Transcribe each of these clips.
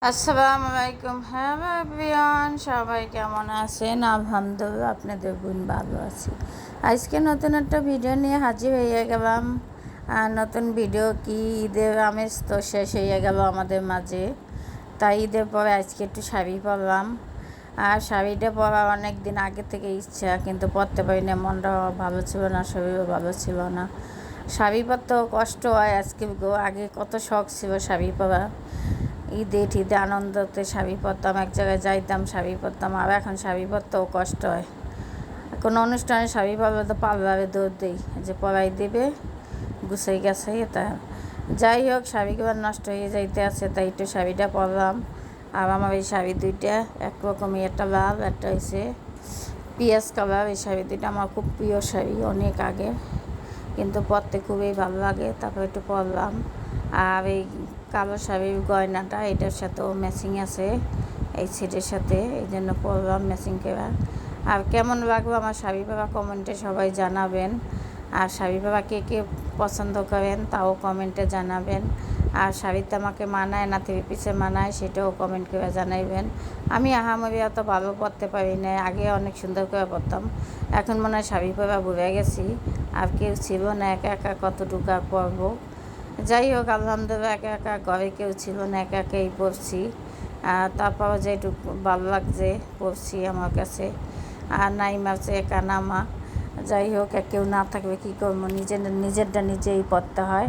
আসসালামু আলাইকুম। হ্যাঁ এভরিওয়ান, সবাই কেমন আছেন? আলহামদুলিল্লাহ, আপনাদের বোন ভালো আছি। আজকে নতুন একটা ভিডিও নিয়ে হাজির হয়ে গেলাম। আর নতুন ভিডিও কি, ঈদের আমেজ তো শেষ হয়ে গেল আমাদের মাঝে। তাই ঈদের পরে আজকে একটু শাড়ি পরলাম। আর শাড়িটা পরা অনেক দিন আগে থেকে ইচ্ছা, কিন্তু পরতে পারি না, মনটা ভালো ছিল না, শরীরও ভালো ছিল না। শাড়ি পরতেও কষ্ট হয় আজকে, আগে কত শখ ছিল শাড়ি পরা। ঈদে আনন্দতে শাড়ি পরতাম, এক জায়গায় যাইতাম শাড়ি পরতাম। আর এখন শাড়ি পরতেও কষ্ট হয়। কোনো অনুষ্ঠানে শাড়ি পরলে তো পার্লারে দৌড় দিই যে পরাই দেবে, গুছাই গেছে। তা যাই হোক, শাড়িগুলো নষ্ট হয়ে যাইতে আছে, তাই একটু শাড়িটা পরলাম। আর আমার এই শাড়ি দুইটা একরকমই, একটা লাল, একটা হয়েছে পিঁয়াজ কালার। এই শাড়ি দুইটা আমার খুব প্রিয় শাড়ি, অনেক আগে, কিন্তু পরতে খুবই ভালো লাগে। তারপর একটু পরলাম। আর এই কালো শাড়ির গয়নাটা এটার সাথেও ম্যাচিং আছে, এই সেটের সাথে, এই জন্য পরলাম ম্যাচিং করে। আর কেমন লাগলো আমার শাড়ি পরা কমেন্টে সবাই জানাবেন। আর শাড়ি পরা কে কে পছন্দ করেন তাও কমেন্টে জানাবেন। আর শাড়িতে আমাকে মানায় না থ্রি পিসে মানায়, সেটাও কমেন্ট করে জানাইবেন। আমি আহামরি অত ভালো পরতে পারি না, আগে অনেক সুন্দর করে পরতাম, এখন মনে হয় শাড়ি পরা ভুলে গেছি। আর কেউ ছিল না, একা একা কতটুকু আর পরবো। যাই হোক, আলহামদুলিল্লাহ, একা একা ঘরে কেউ ছিল না, একা একাই পড়ছি। তারপরও যেটুকু ভালো লাগছে পড়ছি আমার কাছে। আর নাই মারছে একা নামা। যাই হোক, কেউ না থাকবে কী করবো, নিজেরটা নিজেই পড়তে হয়।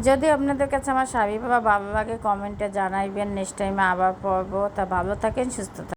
যদি আপনাদের কাছে আমার শাড়ি পরা ভালো লাগে কমেন্টে জানাইবেন, নেক্সট টাইমে আবার পরবো। তা ভালো থাকেন, সুস্থ থাকেন।